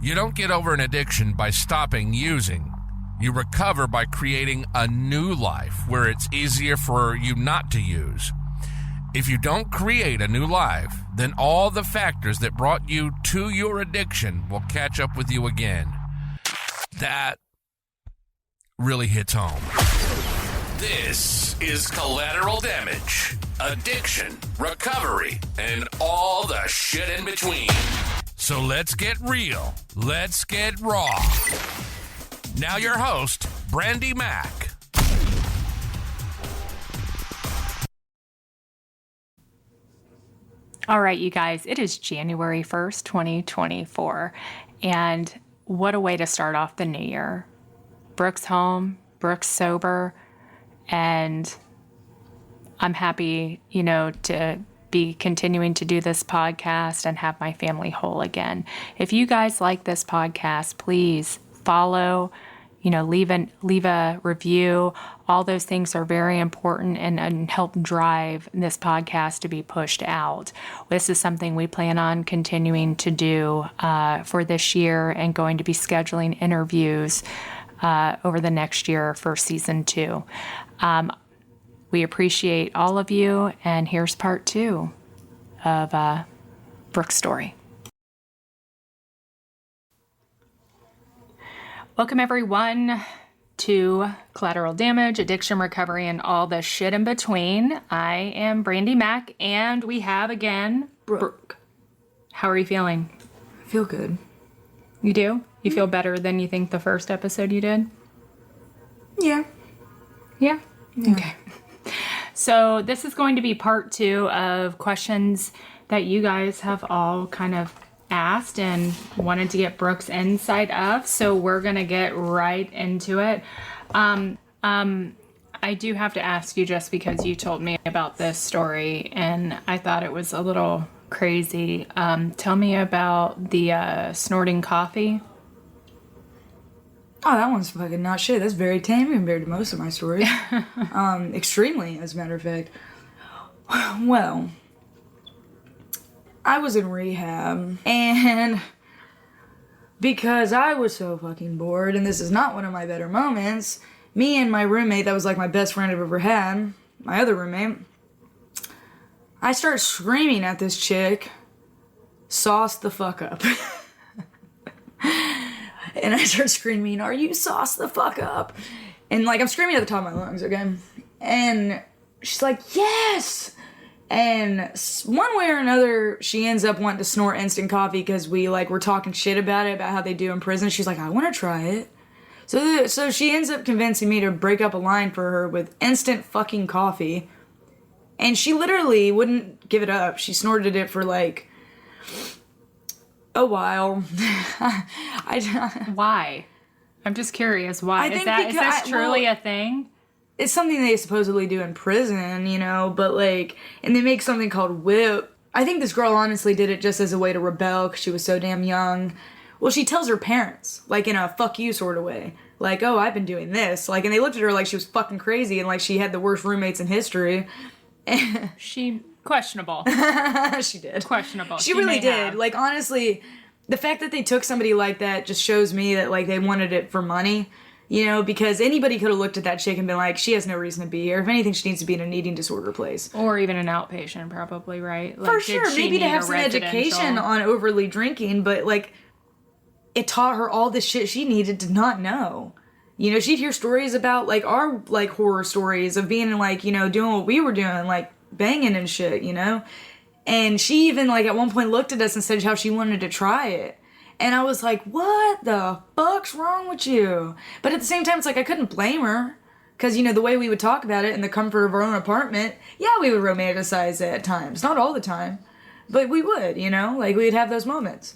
You don't get over an addiction by stopping using. You recover by creating a new life where it's easier for you not to use. If you don't create a new life, then all the factors that brought you to your addiction will catch up with you again. That really hits home. This is Collateral Damage, addiction, recovery, and all the shit in between. So let's get real. Let's get raw. Now your host, Brandy Mack. All right, you guys, it is January 1st, 2024. And what a way to start off the new year. Brooke's home, Brooke's sober, and I'm happy, to be continuing to do this podcast and have my family whole again. If you guys like this podcast, please follow, leave a review. All those things are very important and help drive this podcast to be pushed out. This is something we plan on continuing to do for this year and going to be scheduling interviews over the next year for season 2. We appreciate all of you, and here's part 2 of Brooke's story. Welcome, everyone, to Collateral Damage, Addiction Recovery, and all the shit in between. I am Brandy Mack, and we have, again, Brooke. How are you feeling? I feel good. You do? You feel better than you think the first episode you did? Yeah. Yeah? Okay. So this is going to be part 2 of questions that you guys have all kind of asked and wanted to get Brooke's insight of. So we're going to get right into it. I do have to ask you, just because you told me about this story and I thought it was a little crazy. Tell me about the snorting coffee. Oh, that one's fucking not shit. That's very tame compared to most of my stories. Extremely, as a matter of fact. Well, I was in rehab, and because I was so fucking bored, and this is not one of my better moments, me and my roommate, that was like my best friend I've ever had, my other roommate, I start screaming at this chick, sauce the fuck up. And I start screaming, "Are you sauce the fuck up?" And I'm screaming at the top of my lungs, okay? And she's like, "Yes!" And one way or another, she ends up wanting to snort instant coffee because we were talking shit about it, about how they do in prison. She's like, "I want to try it." So she ends up convincing me to break up a line for her with instant fucking coffee. And she literally wouldn't give it up. She snorted it for a while. Why? I'm just curious. Why? Is this truly a thing? It's something they supposedly do in prison, but and they make something called whip. I think this girl honestly did it just as a way to rebel because she was so damn young. Well, she tells her parents, in a fuck you sort of way. "Oh, I've been doing this." And they looked at her like she was fucking crazy and she had the worst roommates in history. She... questionable. She did. Questionable. She really did. Honestly, the fact that they took somebody like that just shows me that, they wanted it for money, because anybody could have looked at that chick and been like, she has no reason to be here. If anything, she needs to be in an eating disorder place. Or even an outpatient, probably, right? For sure. Maybe to have some education on overly drinking, but, it taught her all the shit she needed to not know. She'd hear stories about, our, horror stories of being, doing what we were doing, banging and shit, And she even, at one point looked at us and said how she wanted to try it. And I was like, what the fuck's wrong with you? But at the same time, it's I couldn't blame her. Because, the way we would talk about it in the comfort of our own apartment, yeah, we would romanticize it at times. Not all the time. But we would, we'd have those moments.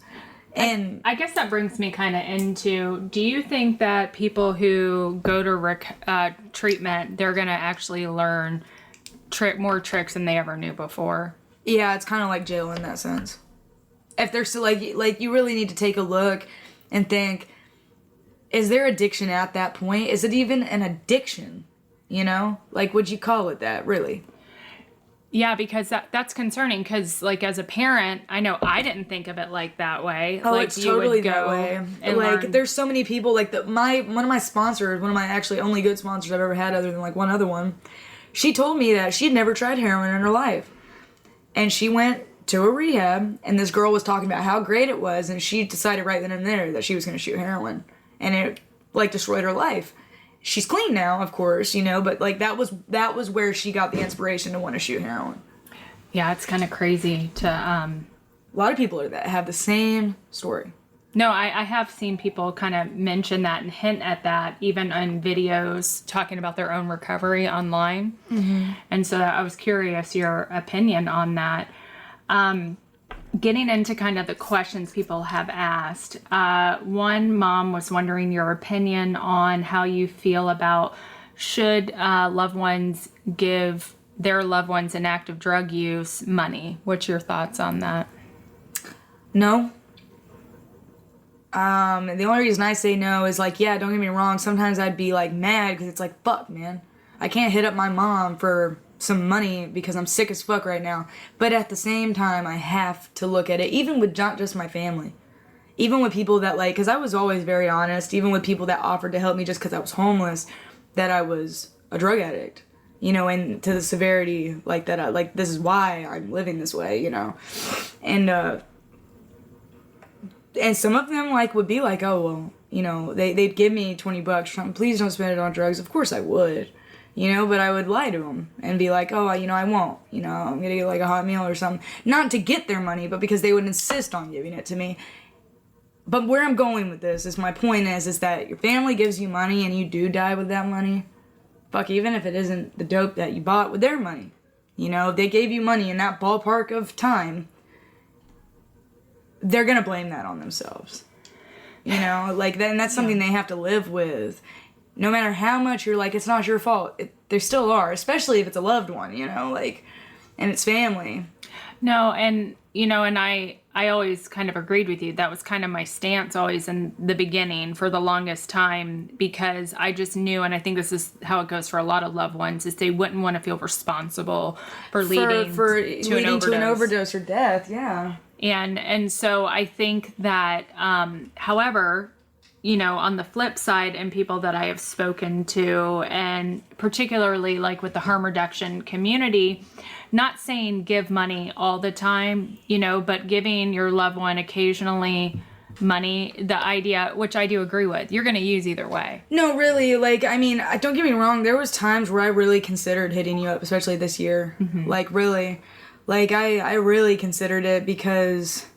And I guess that brings me kind of into, do you think that people who go to treatment, they're going to actually learn more tricks than they ever knew before? Yeah, it's kind of like jail in that sense. If they're still you really need to take a look and think, is there addiction at that point? Is it even an addiction? Would you call it that, really? Yeah, because that's concerning. Because, like, as a parent, I know I didn't think of it like that way. Oh, like, it's totally that way. Like, there's so many people. Like, one of my sponsors, one of my actually only good sponsors I've ever had, other than like one other one. She told me that she had never tried heroin in her life, and she went to a rehab, and this girl was talking about how great it was, and she decided right then and there that she was going to shoot heroin, and it like destroyed her life. She's clean now, of course, but like that was where she got the inspiration to want to shoot heroin. Yeah, it's kind of crazy to a lot of people that have the same story. No, I have seen people kind of mention that and hint at that, even on videos talking about their own recovery online. Mm-hmm. And so I was curious your opinion on that. Getting into kind of the questions people have asked. One mom was wondering your opinion on how you feel about should loved ones give their loved ones in active drug use money. What's your thoughts on that? No. The only reason I say no is like, yeah, don't get me wrong. Sometimes I'd be like mad because it's like, fuck, man. I can't hit up my mom for some money because I'm sick as fuck right now. But at the same time, I have to look at it, even with not just my family. Even with people that like, because I was always very honest, even with people that offered to help me just because I was homeless, that I was a drug addict, and to the severity like that, like this is why I'm living this way, and some of them like would be like, oh, well, they'd give me $20, please don't spend it on drugs. Of course I would. But I would lie to them and be like, oh, I won't, I'm going to get like a hot meal or something. Not to get their money, but because they would insist on giving it to me. But where I'm going with this is my point is that your family gives you money and you do die with that money. Fuck, even if it isn't the dope that you bought with their money. If they gave you money in that ballpark of time, they're going to blame that on themselves. Like, and that's something they have to live with. No matter how much you're like, it's not your fault, there still are, especially if it's a loved one, and it's family. No, and, and I always kind of agreed with you. That was kind of my stance always in the beginning for the longest time, because I just knew, and I think this is how it goes for a lot of loved ones, is they wouldn't want to feel responsible for leading to an overdose or death, yeah. And so I think that, however, on the flip side, and people that I have spoken to, and particularly like with the harm reduction community, not saying give money all the time, but giving your loved one occasionally money, the idea, which I do agree with, you're going to use either way. No, really, like, I mean, don't get me wrong, there was times where I really considered hitting you up, especially this year. Mm-hmm. Like, really. Like, I really considered it because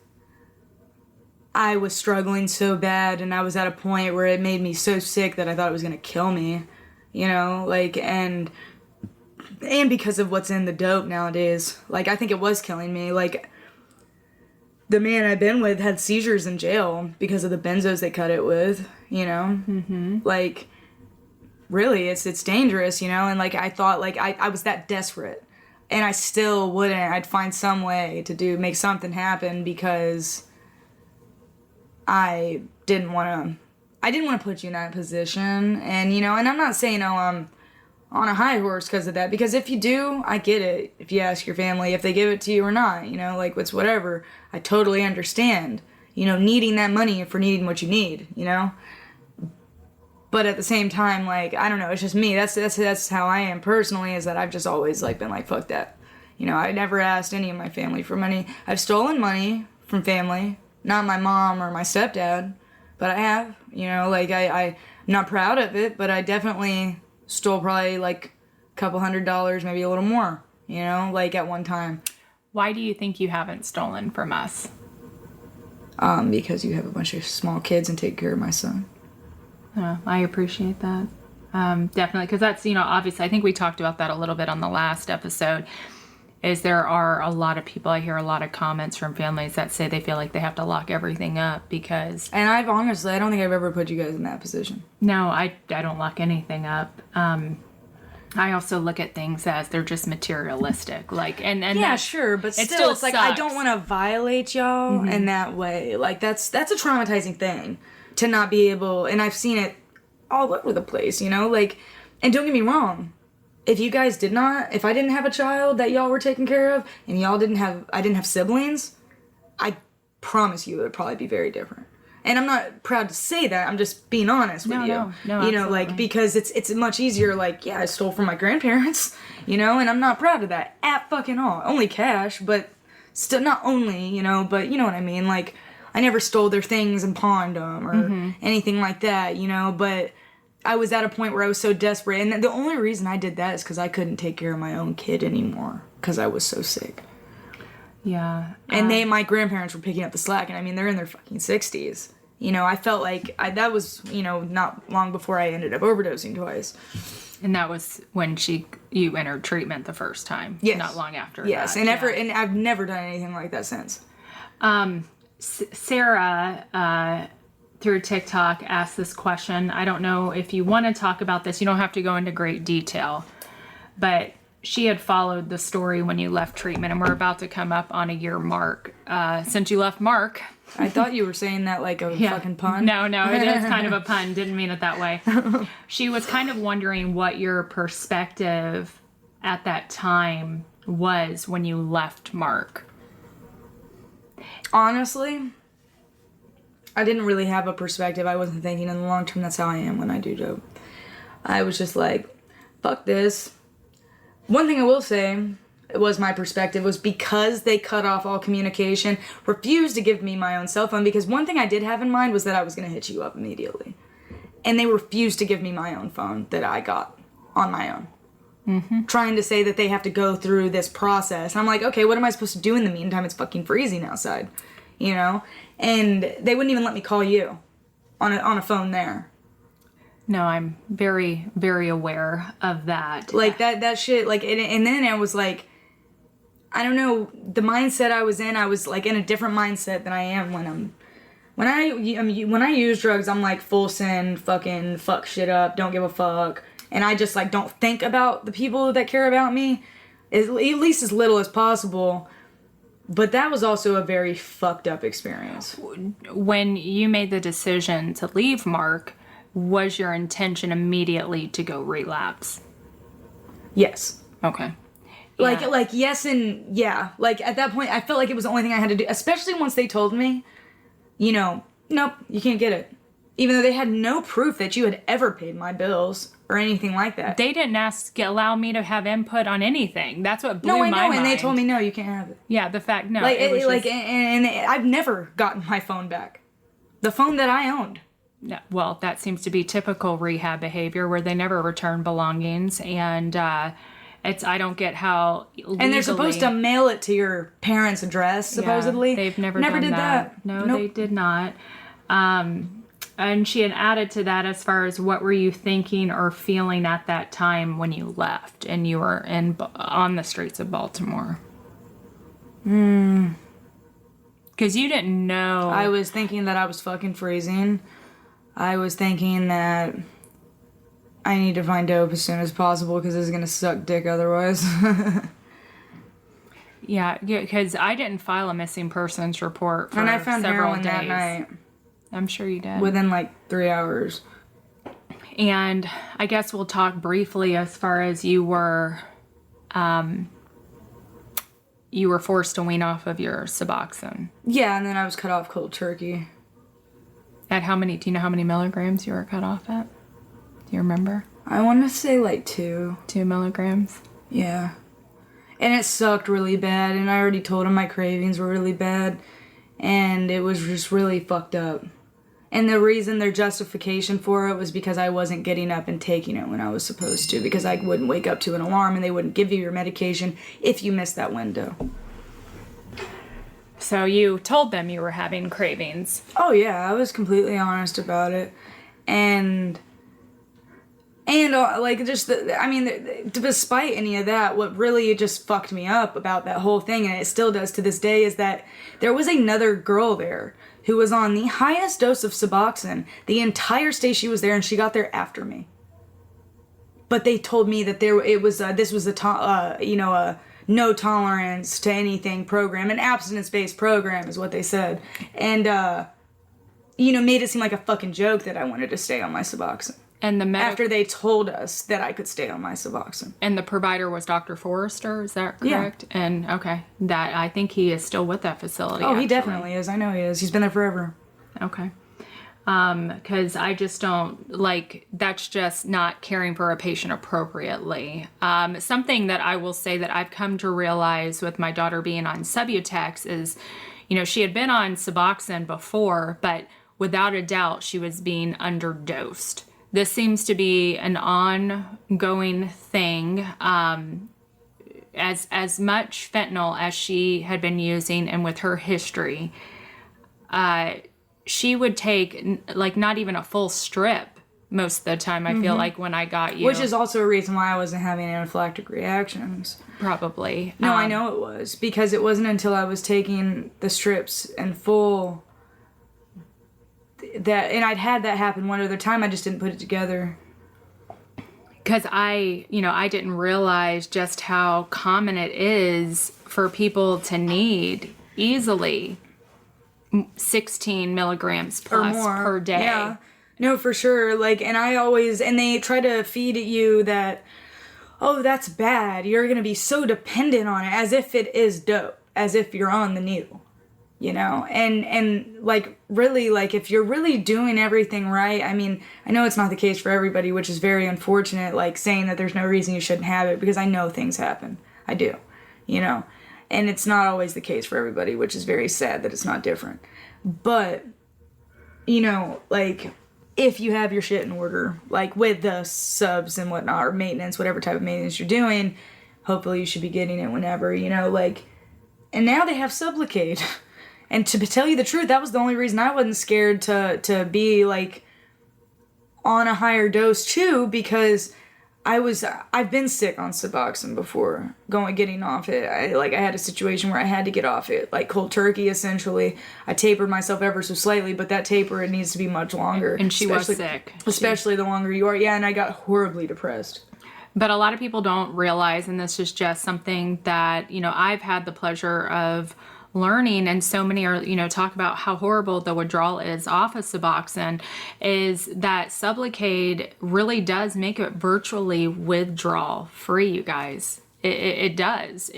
I was struggling so bad, and I was at a point where it made me so sick that I thought it was going to kill me, like, and because of what's in the dope nowadays, like, I think it was killing me. Like, the man I've been with had seizures in jail because of the benzos they cut it with, mm-hmm. Like, really, it's dangerous, and, like, I thought, like, I was that desperate, and I still wouldn't. I'd find some way to make something happen because I didn't want to put you in that position. And, and I'm not saying, I'm on a high horse because of that. Because if you do, I get it. If you ask your family if they give it to you or not, like, it's whatever. I totally understand, needing that money for needing what you need, But at the same time, like, I don't know, it's just me. That's how I am personally, is that I've just always, like, been like, fuck that. I never asked any of my family for money. I've stolen money from family. Not my mom or my stepdad, but I have, like, I'm not proud of it, but I definitely stole probably, like, a couple $100, maybe a little more, like, at one time. Why do you think you haven't stolen from us? Because you have a bunch of small kids and take care of my son. I appreciate that. Definitely, because that's, obviously, I think we talked about that a little bit on the last episode, is there are a lot of people, I hear a lot of comments from families that say they feel like they have to lock everything up because... And I don't think I've ever put you guys in that position. No, I don't lock anything up. I also look at things as they're just materialistic, like, and yeah, sure, but still, it's like, I don't want to violate y'all mm-hmm. in that way. Like, that's a traumatizing thing to not be able, and I've seen it all over the place, like, and don't get me wrong, if you guys did not, if I didn't have a child that y'all were taking care of, and I didn't have siblings, I promise you it would probably be very different. And I'm not proud to say that. I'm just being honest with you. No, you know, like, because it's much easier, like, yeah, I stole from my grandparents, you know, and I'm not proud of that at fucking all. Only cash, but still not only, you know, but you know what I mean? Like, I never stole their things and pawned them or anything like that, you know, but I was at a point where I was so desperate. And the only reason I did that is because I couldn't take care of my own kid anymore because I was so sick. Yeah. And my grandparents were picking up the slack, and I mean, they're in their fucking 60s. You know, I felt like that was, you know, not long before I ended up overdosing twice. And that was when you entered treatment the first time. Yes. Not long after. Yes, that. and I've never done anything like that since. Sarah, through TikTok, asked this question. I don't know if you want to talk about this. You don't have to go into great detail. But she had followed the story when you left treatment, and we're about to come up on a year mark since you left Mark. I thought you were saying that like a fucking pun. No, it is kind of a pun. Didn't mean it that way. She was kind of wondering what your perspective at that time was when you left Mark. Honestly, I didn't really have a perspective. I wasn't thinking in the long term. That's how I am when I do dope. I was just like, fuck this. One thing I will say, it was my perspective, was because they cut off all communication, refused to give me my own cell phone, because one thing I did have in mind was that I was going to hit you up immediately. And they refused to give me my own phone that I got on my own. Mm-hmm. Trying to say that they have to go through this process. And I'm like, okay, what am I supposed to do in the meantime? It's fucking freezing outside, you know? And they wouldn't even let me call you on a phone there. No, I'm very, very aware of that. Like, that shit, like, and then I was like, I don't know, the mindset I was like in a different mindset than I am when I use drugs. I'm like full send, fucking fuck shit up, don't give a fuck. And I just like don't think about the people that care about me, at least as little as possible. But that was also a very fucked up experience. When you made the decision to leave Mark, was your intention immediately to go relapse? Yes. Okay. Yeah. Like yes and yeah. Like at that point I felt like it was the only thing I had to do, especially once they told me, you know, nope, you can't get it. Even though they had no proof that you had ever paid my bills or anything like that. They didn't allow me to have input on anything. That's what blew my mind. And they told me, no, you can't have it. Yeah, the fact, no. And I've never gotten my phone back. The phone that I owned. No, well, that seems to be typical rehab behavior where they never return belongings. And I don't get how legally... And they're supposed to mail it to your parents' address, supposedly. Yeah, they've never done that. No, nope. They did not. And she had added to that as far as what were you thinking or feeling at that time when you left and you were on the streets of Baltimore? Because you didn't know. I was thinking that I was fucking freezing. I was thinking that I need to find dope as soon as possible because it's going to suck dick otherwise. Yeah, because I didn't file a missing persons report for and I found several heroin days. that night. I'm sure you did. Within like 3 hours. And I guess we'll talk briefly as far as you were forced to wean off of your Suboxone. Yeah, and then I was cut off cold turkey. At how many, do you know how many milligrams you were cut off at? Do you remember? I want to say like 2. 2 milligrams? Yeah. And it sucked really bad, and I already told him my cravings were really bad, and it was just really fucked up. And the reason, their justification for it was because I wasn't getting up and taking it when I was supposed to, because I wouldn't wake up to an alarm and they wouldn't give you your medication if you missed that window. So you told them you were having cravings. Oh yeah, I was completely honest about it. And like, just, despite any of that, what really just fucked me up about that whole thing, and it still does to this day, is that there was another girl there who was on the highest dose of Suboxone the entire stay she was there, and she got there after me. But they told me that this was a no tolerance to anything program, an abstinence-based program is what they said. And, made it seem like a fucking joke that I wanted to stay on my Suboxone. And after they told us that I could stay on my Suboxone. And the provider was Dr. Forrester, is that correct? Yeah. And okay, that I think he is still with that facility. Oh, he definitely is. I know he is. He's been there forever. Okay. Because I just don't like, that's just not caring for a patient appropriately. Something that I will say that I've come to realize with my daughter being on Subutex is, you know, she had been on Suboxone before, but without a doubt, she was being underdosed. This seems to be an ongoing thing. As much fentanyl as she had been using, and with her history, she would take like not even a full strip most of the time. I feel like when I got you, which is also a reason why I wasn't having anaphylactic reactions. Probably. No, I know it was because it wasn't until I was taking the strips in full that, and I'd had that happen one other time. I just didn't put it together. Because I didn't realize just how common it is for people to need easily 16 milligrams plus per day. Yeah. No, for sure. Like, and they try to feed you that, oh, that's bad. You're going to be so dependent on it, as if it is dope, as if you're on the needle, you know? And like, really, like, if you're really doing everything right, I mean, I know it's not the case for everybody, which is very unfortunate, like saying that there's no reason you shouldn't have it, because I know things happen. I do, you know? And it's not always the case for everybody, which is very sad that it's not different. But, you know, like, if you have your shit in order, like with the subs and whatnot, or maintenance, whatever type of maintenance you're doing, hopefully you should be getting it whenever, you know, like, and now they have Sublocade. And to tell you the truth, that was the only reason I wasn't scared to be, like, on a higher dose, too, because I've been sick on Suboxone before, getting off it. I had a situation where I had to get off it, like cold turkey, essentially. I tapered myself ever so slightly, but that taper, it needs to be much longer. And she was sick. Especially the longer you are. Yeah, and I got horribly depressed. But a lot of people don't realize, and this is just something that, you know, I've had the pleasure of learning, and so many are, you know, talk about how horrible the withdrawal is off of Suboxone, is that Sublocade really does make it virtually withdrawal free, you guys. It does.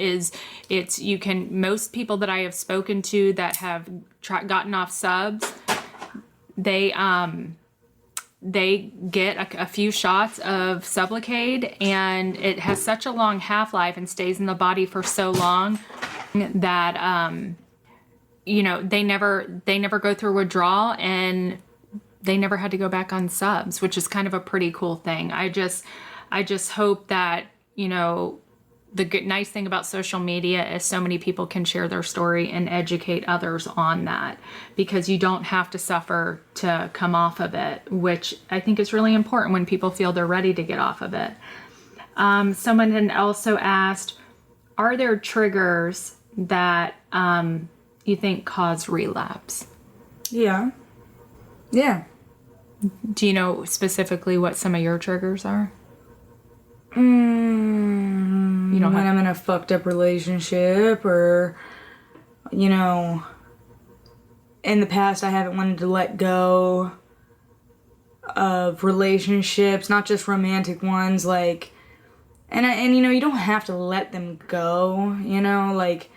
Most people that I have spoken to that have gotten off subs, they get a few shots of Sublocade, and it has such a long half-life and stays in the body for so long that you know, they never go through withdrawal, and they never had to go back on subs, which is kind of a pretty cool thing. I just hope that, you know, the nice thing about social media is so many people can share their story and educate others on that, because you don't have to suffer to come off of it, which I think is really important when people feel they're ready to get off of it. Someone had also asked, are there triggers that you think cause relapse? Yeah. Do you know specifically what some of your triggers are? You know, when I'm in a fucked up relationship, or, you know, in the past I haven't wanted to let go of relationships, not just romantic ones, like, and you know, you don't have to let them go, you know, like,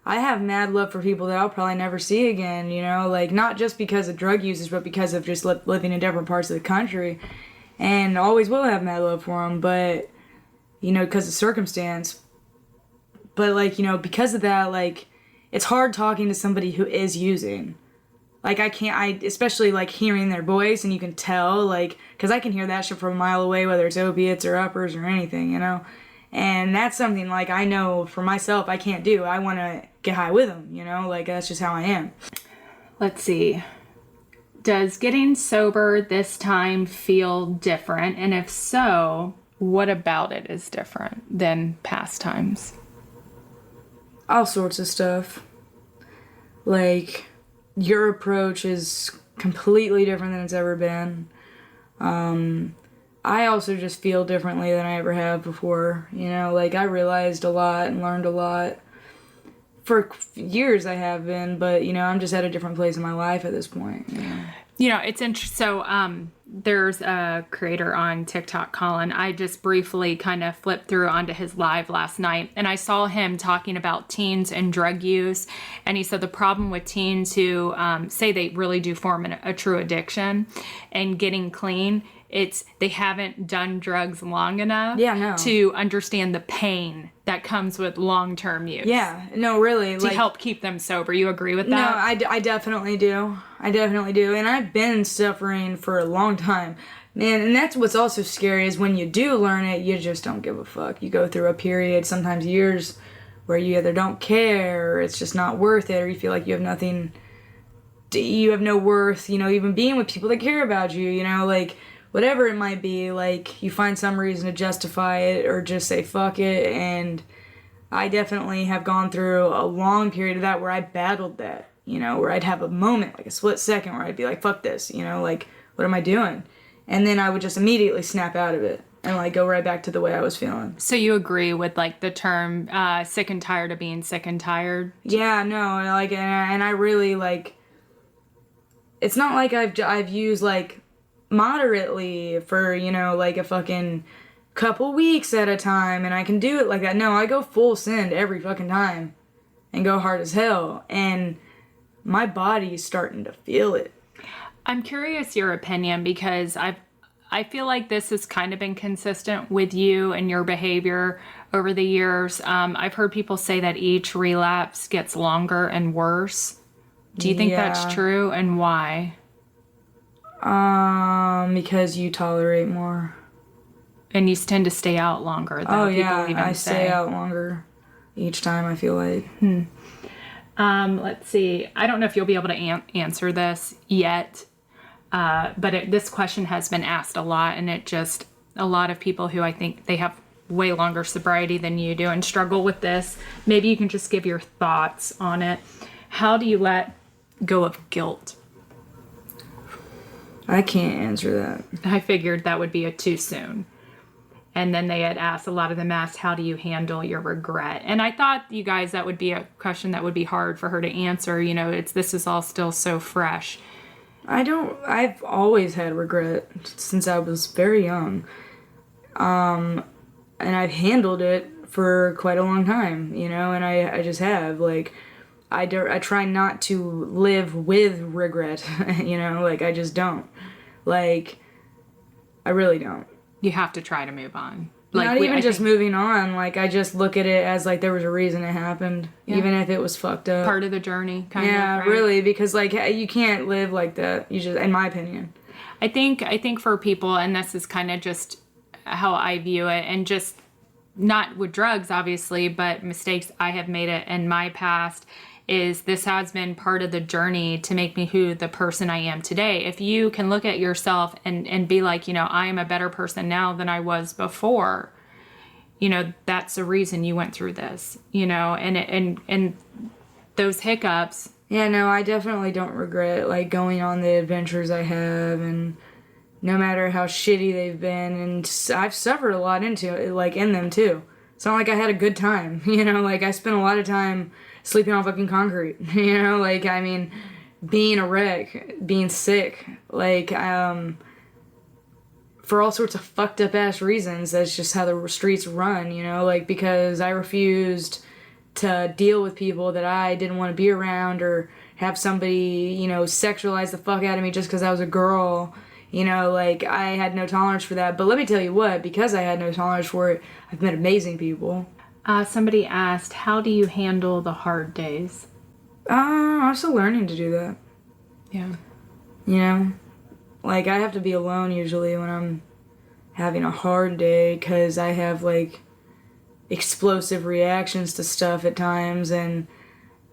I have mad love for people that I'll probably never see again, you know, like, not just because of drug users, but because of just living in different parts of the country, and always will have mad love for them, but, you know, because of circumstance. But, like, you know, because of that, like, it's hard talking to somebody who is using. Like, especially, like, hearing their voice, and you can tell, like, because I can hear that shit from a mile away, whether it's opiates or uppers or anything, you know? And that's something, like, I know for myself I can't do. I want to get high with them, you know? Like, that's just how I am. Let's see. Does getting sober this time feel different? And if so, what about it is different than past times? All sorts of stuff. Like, your approach is completely different than it's ever been. I also just feel differently than I ever have before. You know, like, I realized a lot and learned a lot. For years I have been, but, you know, I'm just at a different place in my life at this point. You know, it's interesting. So, there's a creator on TikTok, Colin. I just briefly kind of flipped through onto his live last night, and I saw him talking about teens and drug use. And he said the problem with teens who say they really do form a true addiction and getting clean, it's they haven't done drugs long enough to understand the pain that comes with long-term use. Yeah, no, really. To help keep them sober. You agree with that? No, I definitely do. I definitely do. And I've been suffering for a long time. Man, and that's what's also scary is when you do learn it, you just don't give a fuck. You go through a period, sometimes years, where you either don't care, or it's just not worth it, or you feel like you have nothing, you have no worth, you know, even being with people that care about you, you know, like, whatever it might be, like, you find some reason to justify it or just say fuck it. And I definitely have gone through a long period of that where I battled that, you know, where I'd have a moment, like a split second, where I'd be like, fuck this, you know, like, what am I doing? And then I would just immediately snap out of it and, like, go right back to the way I was feeling. So you agree with, like, the term sick and tired of being sick and tired? Yeah, no, like, and I really, like, it's not like I've used, like, moderately for, you know, like a fucking couple weeks at a time and I can do it like that. No, I go full send every fucking time and go hard as hell, and my body's starting to feel it. I'm curious your opinion, because I feel like this has kind of been consistent with you and your behavior over the years. I've heard people say that each relapse gets longer and worse. Do you think that's true, and why? Because you tolerate more. And you tend to stay out longer, though. I stay out longer each time, I feel like. Let's see. I don't know if you'll be able to answer this yet, but this question has been asked a lot, and a lot of people who I think they have way longer sobriety than you do and struggle with this. Maybe you can just give your thoughts on it. How do you let go of guilt? I can't answer that. I figured that would be too soon. And then they had asked, a lot of them asked, how do you handle your regret? And I thought, you guys, that would be a question that would be hard for her to answer. You know, this is all still so fresh. I've always had regret since I was very young. And I've handled it for quite a long time, you know, and I just have, like, I try not to live with regret, you know, like, I just don't. Like, I really don't. You have to try to move on. Like, not even just moving on. Like, I just look at it as, like, there was a reason it happened, even if it was fucked up. Part of the journey, kind of. Yeah, right? really, because, like, you can't live like that. You just, in my opinion. I think for people, and this is kind of just how I view it, and just not with drugs, obviously, but mistakes I have made it in my past, is this has been part of the journey to make me who the person I am today. If you can look at yourself and be like, you know, I am a better person now than I was before, you know, that's the reason you went through this, you know, and those hiccups. Yeah, no, I definitely don't regret, like, going on the adventures I have, and no matter how shitty they've been, and I've suffered a lot in them too. It's not like I had a good time, you know, like, I spent a lot of time sleeping on fucking concrete, you know, like, I mean, being a wreck, being sick, like, for all sorts of fucked up ass reasons. That's just how the streets run, you know, like, because I refused to deal with people that I didn't want to be around, or have somebody, you know, sexualize the fuck out of me just because I was a girl, you know, like, I had no tolerance for that. But let me tell you what, because I had no tolerance for it, I've met amazing people. Somebody asked, how do you handle the hard days? I'm still learning to do that. Yeah. You know? Like, I have to be alone usually when I'm having a hard day, because I have, like, explosive reactions to stuff at times, and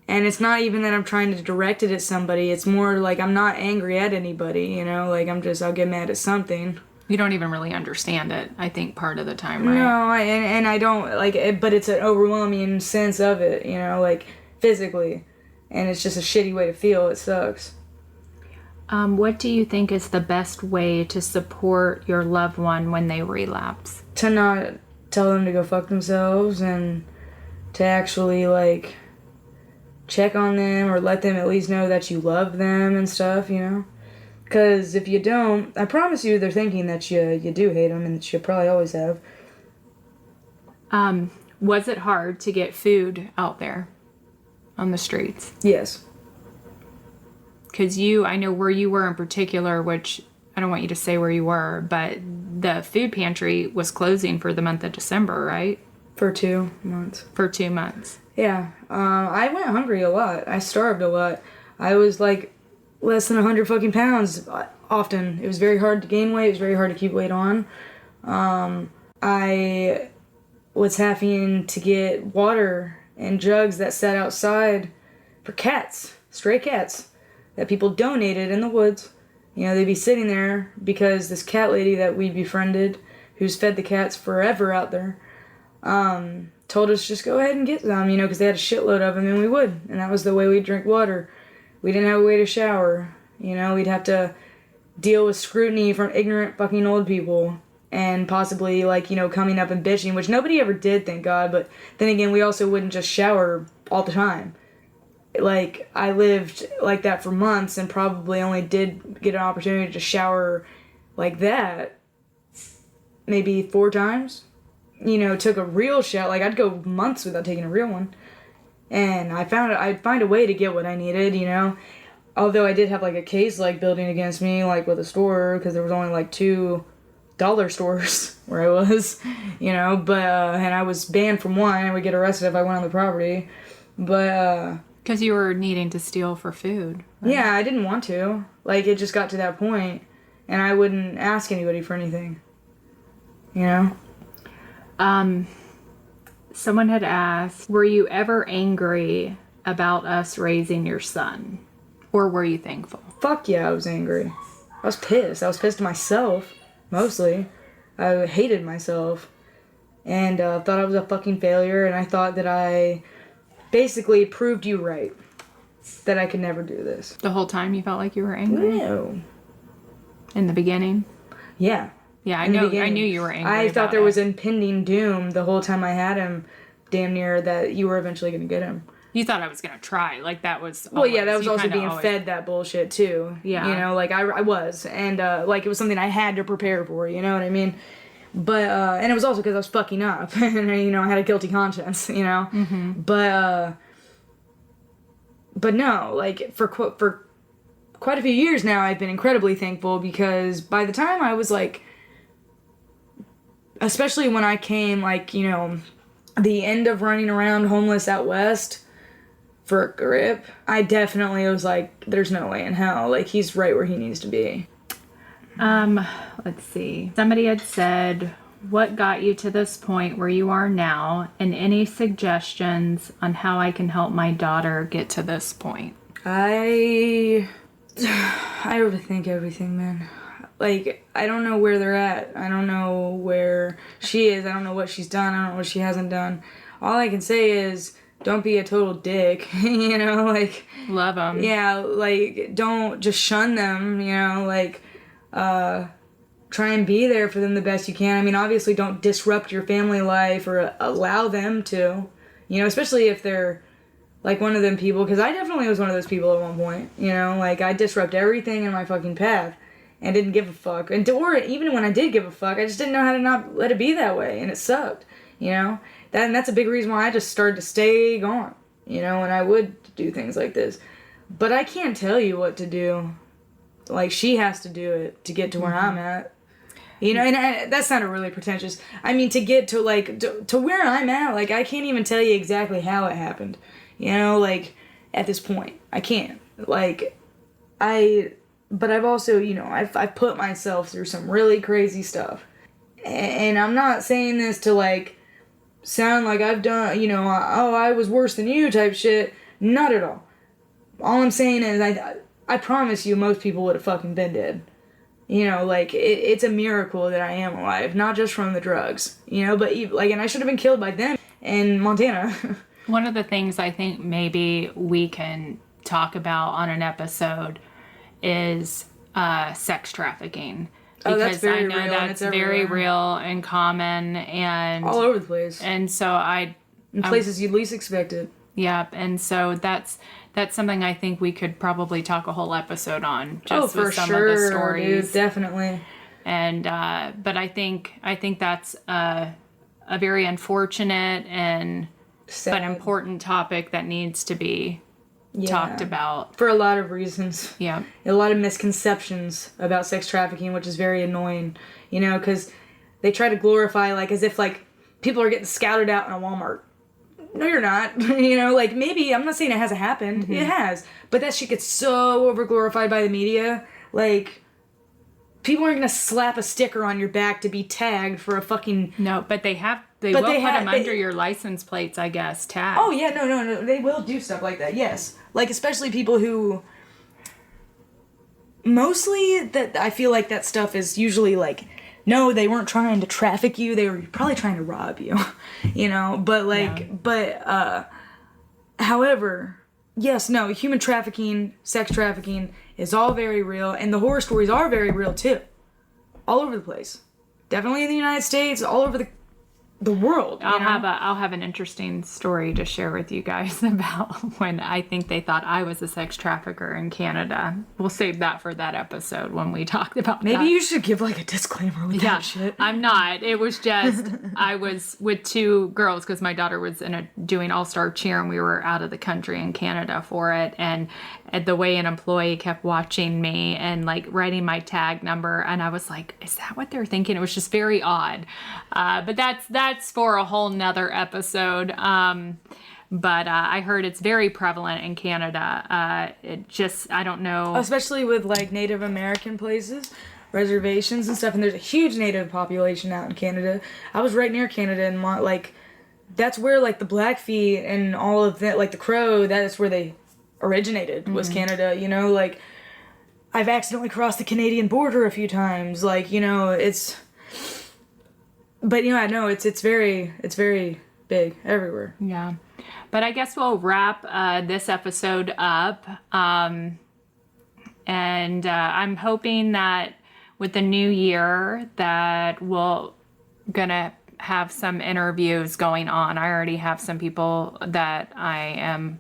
it's not even that I'm trying to direct it at somebody. It's more like I'm not angry at anybody, you know? Like, I'll get mad at something. You don't even really understand it, I think, part of the time, right? No, and I don't, like, but it's an overwhelming sense of it, you know, like, physically. And it's just a shitty way to feel. It sucks. What do you think is the best way to support your loved one when they relapse? To not tell them to go fuck themselves, and to actually, like, check on them, or let them at least know that you love them and stuff, you know? Because if you don't, I promise you they're thinking that you do hate them and that you probably always have. Was it hard to get food out there on the streets? Yes. Because I know where you were in particular, which I don't want you to say where you were, but the food pantry was closing for the month of December, right? For 2 months. For 2 months. Yeah. I went hungry a lot. I starved a lot. I was like less than 100 fucking pounds often. It was very hard to gain weight. It was very hard to keep weight on. I was having to get water and jugs that sat outside for cats, stray cats, that people donated in the woods. You know, they'd be sitting there because this cat lady that we befriended, who's fed the cats forever out there, told us just go ahead and get some, you know, because they had a shitload of them, and we would. And that was the way we'd drink water. We didn't have a way to shower. You know, we'd have to deal with scrutiny from ignorant fucking old people. And possibly, like, you know, coming up and bitching, which nobody ever did, thank God. But then again, we also wouldn't just shower all the time. Like, I lived like that for months and probably only did get an opportunity to shower like that maybe 4 times. You know, took a real shower. Like, I'd go months without taking a real one. And I'd find a way to get what I needed, you know. Although I did have, like, a case, like, building against me, like, with a store, because there was only, like, 2 dollar stores where I was, you know, but, and I was banned from one. I would get arrested if I went on the property, but, because you were needing to steal for food. Right? Yeah, I didn't want to. Like, it just got to that point, and I wouldn't ask anybody for anything, you know? Someone had asked, were you ever angry about us raising your son? Or were you thankful? Fuck yeah, I was angry. I was pissed. I was pissed at myself, mostly. I hated myself. And thought I was a fucking failure, and I thought that I basically proved you right. That I could never do this. The whole time you felt like you were angry? No. In the beginning? Yeah. Yeah, I knew you were angry. I thought there was impending doom the whole time I had him, damn near, that you were eventually going to get him. You thought I was going to try. Like, that was... Well, yeah, that was also being fed that bullshit, too. Yeah. You know, like, I was. And, like, it was something I had to prepare for, you know what I mean? But, and it was also because I was fucking up. And, you know, I had a guilty conscience, you know? Mm-hmm. But no, like, for quite a few years now, I've been incredibly thankful because by the time I was, like... Especially when I came, like, you know, the end of running around homeless out west for a grip, I definitely was like, there's no way in hell. Like, he's right where he needs to be. Let's see. Somebody had said, what got you to this point where you are now, and any suggestions on how I can help my daughter get to this point? I overthink everything, man. Like, I don't know where they're at. I don't know where she is. I don't know what she's done. I don't know what she hasn't done. All I can say is, don't be a total dick, you know, like... Love them. Yeah, like, don't just shun them, you know, like, try and be there for them the best you can. I mean, obviously don't disrupt your family life or allow them to, you know, especially if they're, like, one of them people, because I definitely was one of those people at one point, you know, like, I disrupt everything in my fucking path. And didn't give a fuck. Or even when I did give a fuck, I just didn't know how to not let it be that way. And it sucked, you know? And that's a big reason why I just started to stay gone, you know? And I would do things like this. But I can't tell you what to do. Like, she has to do it to get to where I'm at. You know, and that sounded really pretentious. I mean, to get to, like, to where I'm at, like, I can't even tell you exactly how it happened. You know, like, at this point. I can't. Like, But I've also, you know, I've put myself through some really crazy stuff. And I'm not saying this to, like, sound like I've done, you know, oh, I was worse than you type shit. Not at all. All I'm saying is I promise you most people would have fucking been dead. You know, like, it's a miracle that I am alive. Not just from the drugs, you know, but, like, and I should have been killed by them in Montana. One of the things I think maybe we can talk about on an episode is sex trafficking, because that's very I know real, that's very real and common and all over the place. And so in places you least expect it. Yep, and so that's that's something I think we could probably talk a whole episode on. Just for with some sure, of the stories. dude, definitely. And but I think that's a very unfortunate and Sad. but important topic that needs to be talked about for a lot of reasons. Yeah, a lot of misconceptions about sex trafficking, which is very annoying. You know, because they try to glorify like as if like people are getting scouted out in a Walmart. No, you're not. You know, like maybe I'm not saying it hasn't happened. Mm-hmm. It has, but that shit gets so over glorified by the media. Like, people aren't gonna slap a sticker on your back to be tagged for a fucking... No, but they will put them under your license plates, I guess, tagged. Oh, yeah, no. They will do stuff like that, yes. Like, especially people who... Mostly, that I feel like that stuff is usually like, no, they weren't trying to traffic you. They were probably trying to rob you, you know? But, like, however, yes, no, human trafficking, sex trafficking is all very real, and the horror stories are very real, too. All over the place. Definitely in the United States, all over the world. I'll have an interesting story to share with you guys about when I think they thought I was a sex trafficker in Canada. We'll save that for that episode when we talked about Maybe you should give like a disclaimer with that shit. I'm not. It was just I was with two girls because my daughter was doing all-star cheer and we were out of the country in Canada for it, and the way an employee kept watching me and like writing my tag number, and I was like, is that what they're thinking? It was just very odd. But that's for a whole nother episode. But I heard it's very prevalent in Canada. I don't know. Especially with like Native American places, reservations and stuff, and there's a huge Native population out in Canada. I was right near Canada, and like that's where like the Blackfeet and all of that, like the Crow, that's where they originated, was Canada, you know? Like, I've accidentally crossed the Canadian border a few times, like, you know, but you know, I know it's very big everywhere. Yeah. But I guess we'll wrap this episode up. And I'm hoping that with the new year that we'll gonna have some interviews going on. I already have some people that I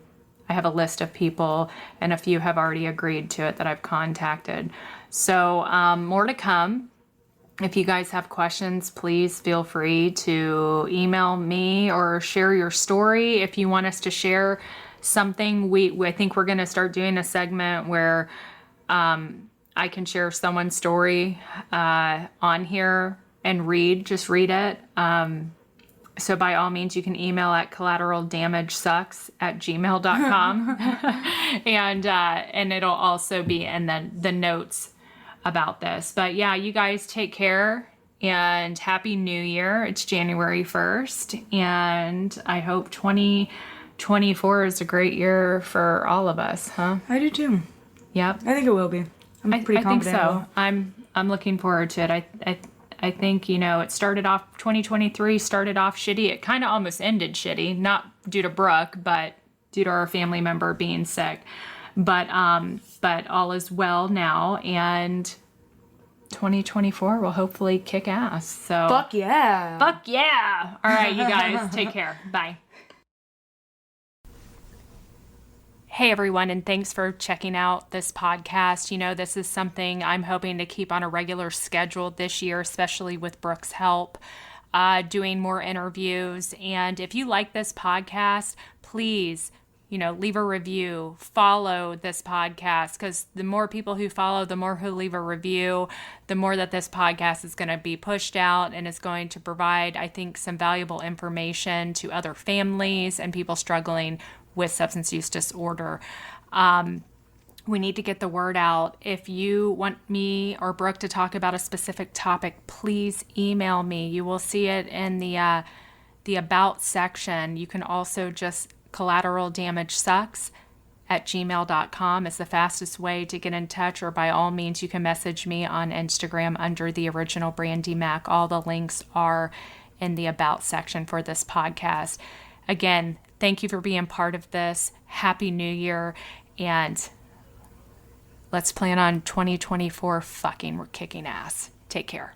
have a list of people, and a few have already agreed to it that I've contacted. So more to come. If you guys have questions, please feel free to email me or share your story. If you want us to share something, I think we're going to start doing a segment where I can share someone's story on here and just read it. So by all means, you can email at collateraldamagesucks@gmail.com. and it'll also be in the notes about this. But yeah, you guys take care and Happy New Year. It's January 1st. And I hope 2024 is a great year for all of us, huh? I do too. Yep. I think it will be. I'm pretty confident. I think so. I'm looking forward to it. I think, you know, 2023 started off shitty. It kind of almost ended shitty, not due to Brooke, but due to our family member being sick. But all is well now, and 2024 will hopefully kick ass. So Fuck yeah. Fuck yeah. All right, you guys, take care. Bye. Hey everyone, and thanks for checking out this podcast. You know, this is something I'm hoping to keep on a regular schedule this year, especially with Brooke's help, doing more interviews. And if you like this podcast, please, you know, leave a review, follow this podcast, because the more people who follow, the more who leave a review, the more that this podcast is going to be pushed out and is going to provide, I think, some valuable information to other families and people struggling with substance use disorder. We need to get the word out. If you want me or Brooke to talk about a specific topic, please email me. You will see it in the About section. You can also just collateraldamagesucks@gmail.com is the fastest way to get in touch, or by all means, you can message me on Instagram under the original Brandy Mac. All the links are in the About section for this podcast. Again, thank you for being part of this. Happy New Year, and let's plan on 2024 fucking we're kicking ass. Take care.